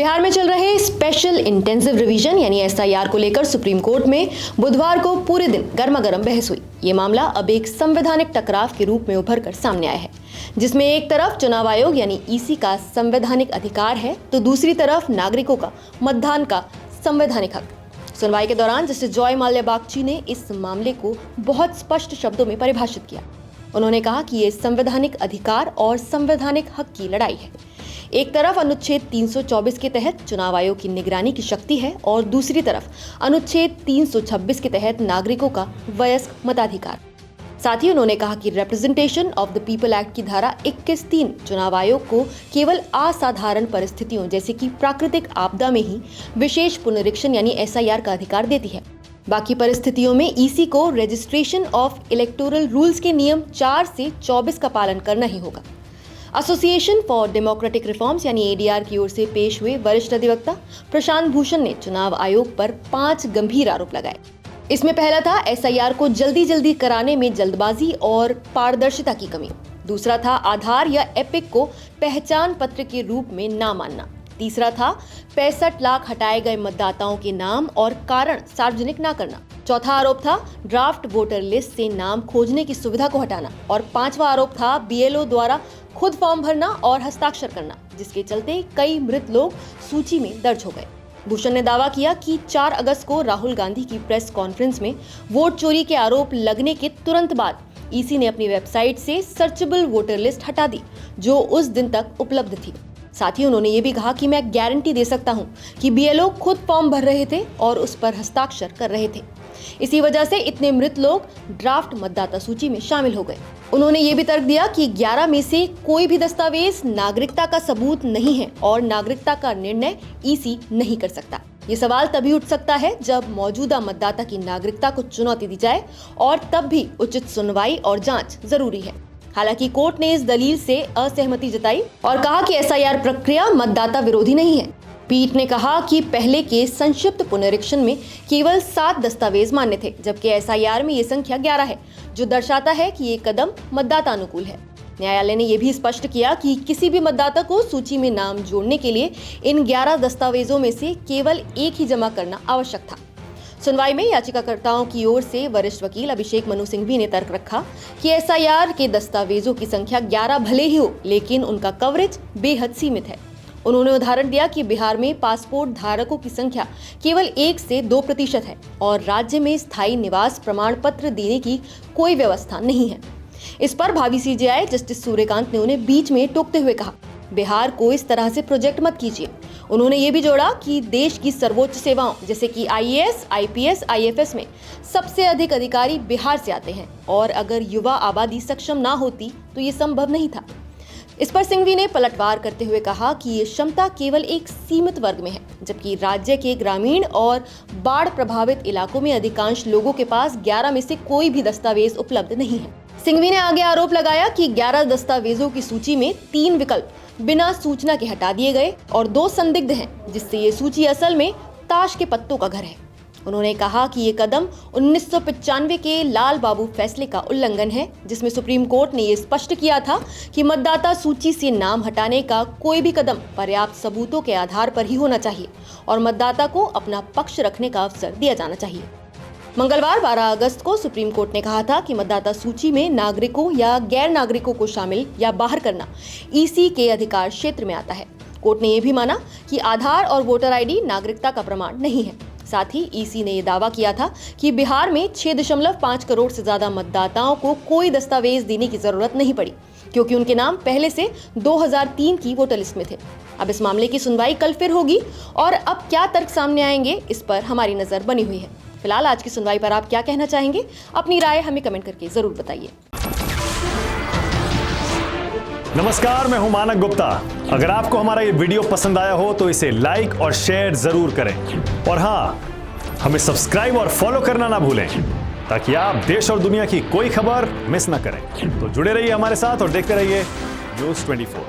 बिहार में चल रहे स्पेशल इंटेंसिव रिवीजन यानी एसआईआर को लेकर सुप्रीम कोर्ट में बुधवार को पूरे दिन गर्मागर्म बहस हुई। ये मामला अब एक संवैधानिक टकराव के रूप में उभर कर सामने आया है, जिसमें एक तरफ चुनाव आयोग यानी ईसी का संवैधानिक अधिकार है तो दूसरी तरफ नागरिकों का मतदान का संवैधानिक हक। सुनवाई के दौरान जस्टिस जॉय माल्या बागची ने इस मामले को बहुत स्पष्ट शब्दों में परिभाषित किया। उन्होंने कहा कि ये संवैधानिक अधिकार और संवैधानिक हक की लड़ाई है। एक तरफ अनुच्छेद 324 के तहत चुनाव आयोग की निगरानी की शक्ति है और दूसरी तरफ अनुच्छेद 326 के तहत नागरिकों का वयस्क मताधिकार। साथ ही उन्होंने कहा कि representation of the people act की धारा 21(3) चुनाव आयोग को केवल असाधारण परिस्थितियों जैसे कि प्राकृतिक आपदा में ही विशेष पुनरीक्षण यानी एसआईआर का अधिकार देती है। बाकी परिस्थितियों में ईसी को रजिस्ट्रेशन ऑफ इलेक्टोरल रूल्स के नियम 4 से 24 का पालन करना ही होगा। एसोसिएशन फॉर डेमोक्रेटिक रिफॉर्म्स यानी एडीआर की ओर से पेश हुए वरिष्ठ अधिवक्ता प्रशांत भूषण ने चुनाव आयोग पर 5 गंभीर आरोप लगाए। इसमें पहला था एसआईआर को जल्दी कराने में जल्दबाजी और पारदर्शिता की कमी। दूसरा था आधार या एपिक को पहचान पत्र के रूप में ना मानना। तीसरा था 65 लाख हटाए गए मतदाताओं के नाम और कारण सार्वजनिक ना करना। चौथा आरोप था ड्राफ्ट वोटर लिस्ट से नाम खोजने की सुविधा को हटाना और पांचवा आरोप था बीएलओ द्वारा खुद फॉर्म भरना और हस्ताक्षर करना, जिसके चलते कई मृत लोग सूची में दर्ज हो गए। भूषण ने दावा किया कि 4 अगस्त को राहुल गांधी की प्रेस कॉन्फ्रेंस में वोट चोरी के आरोप लगने के तुरंत बाद ईसी ने अपनी वेबसाइट से सर्चेबल वोटर लिस्ट हटा दी, जो उस दिन तक उपलब्ध थी। साथ ही उन्होंने ये भी कहा कि मैं गारंटी दे सकता हूं कि बीएलओ खुद फॉर्म भर रहे थे और उस पर हस्ताक्षर कर रहे थे। इसी वजह से इतने मृत लोग ड्राफ्ट मतदाता सूची में शामिल हो गए। उन्होंने ये भी तर्क दिया कि 11 में से कोई भी दस्तावेज नागरिकता का सबूत नहीं है और नागरिकता का निर्णय ईसी नहीं कर सकता। ये सवाल तभी उठ सकता है जब मौजूदा मतदाता की नागरिकता को चुनौती दी जाए और तब भी उचित सुनवाई और जांच जरूरी है। हालांकि कोर्ट ने इस दलील से असहमति जताई और कहा कि एसआईआर प्रक्रिया मतदाता विरोधी नहीं है। पीठ ने कहा कि पहले के संक्षिप्त पुनरीक्षण में केवल 7 दस्तावेज मान्य थे, जबकि एसआईआर में ये संख्या 11 है, जो दर्शाता है कि ये कदम मतदाता अनुकूल है। न्यायालय ने यह भी स्पष्ट किया कि किसी भी मतदाता को सूची में नाम जोड़ने के लिए इन 11 दस्तावेजों में से केवल एक ही जमा करना आवश्यक था। सुनवाई में याचिकाकर्ताओं की ओर से वरिष्ठ वकील अभिषेक मनु सिंघवी ने तर्क रखा कि एसआईआर के दस्तावेजों की संख्या 11 भले ही हो, लेकिन उनका कवरेज बेहद सीमित है। उन्होंने उदाहरण दिया कि बिहार में पासपोर्ट धारकों की संख्या केवल 1 से 2% है और राज्य में स्थायी निवास प्रमाण पत्र देने की कोई व्यवस्था नहीं है। इस पर भावी सीजेआई जस्टिस सूर्यकांत ने उन्हें बीच में टोकते हुए कहा, बिहार को इस तरह से प्रोजेक्ट मत कीजिए। उन्होंने ये भी जोड़ा कि देश की सर्वोच्च सेवाओं जैसे कि आईएएस, आईपीएस, आईएफएस में सबसे अधिक अधिकारी बिहार से आते हैं और अगर युवा आबादी सक्षम ना होती तो ये संभव नहीं था। इस पर सिंघवी ने पलटवार करते हुए कहा कि ये क्षमता केवल एक सीमित वर्ग में है, जबकि राज्य के ग्रामीण और बाढ़ प्रभावित इलाकों में अधिकांश लोगों के पास 11 में से कोई भी दस्तावेज उपलब्ध नहीं है। सिंघवी ने आगे आरोप लगाया कि 11 दस्तावेजों की सूची में 3 विकल्प बिना सूचना के हटा दिए गए और 2 संदिग्ध हैं, जिससे ये सूची असल में ताश के पत्तों का घर है। उन्होंने कहा कि ये कदम 1995 के लाल बाबू फैसले का उल्लंघन है, जिसमें सुप्रीम कोर्ट ने ये स्पष्ट किया था कि मतदाता सूची से नाम हटाने का कोई भी कदम पर्याप्त सबूतों के आधार पर ही होना चाहिए और मतदाता को अपना पक्ष रखने का अवसर दिया जाना चाहिए। मंगलवार 12 अगस्त को सुप्रीम कोर्ट ने कहा था कि मतदाता सूची में नागरिकों या गैर नागरिकों को शामिल या बाहर करना ईसी के अधिकार क्षेत्र में आता है। कोर्ट ने यह भी माना कि आधार और वोटर आईडी नागरिकता का प्रमाण नहीं है। साथ ही ईसी ने यह दावा किया था कि बिहार में 6.5 करोड़ से ज्यादा मतदाताओं को कोई दस्तावेज देने की जरूरत नहीं पड़ी, क्योंकि उनके नाम पहले से 2003 की वोटर लिस्ट में थे। अब इस मामले की सुनवाई कल फिर होगी और अब क्या तर्क सामने आएंगे, इस पर हमारी नजर बनी हुई है। फिलहाल आज की सुनवाई पर आप क्या कहना चाहेंगे? अपनी राय हमें कमेंट करके जरूर बताइए। नमस्कार, मैं हूं मानक गुप्ता। अगर आपको हमारा ये वीडियो पसंद आया हो तो इसे लाइक और शेयर जरूर करें और हाँ, हमें सब्सक्राइब और फॉलो करना ना भूलें ताकि आप देश और दुनिया की कोई खबर मिस ना करें। तो जुड़े रहिए हमारे साथ और देखते रहिए न्यूज़ 24।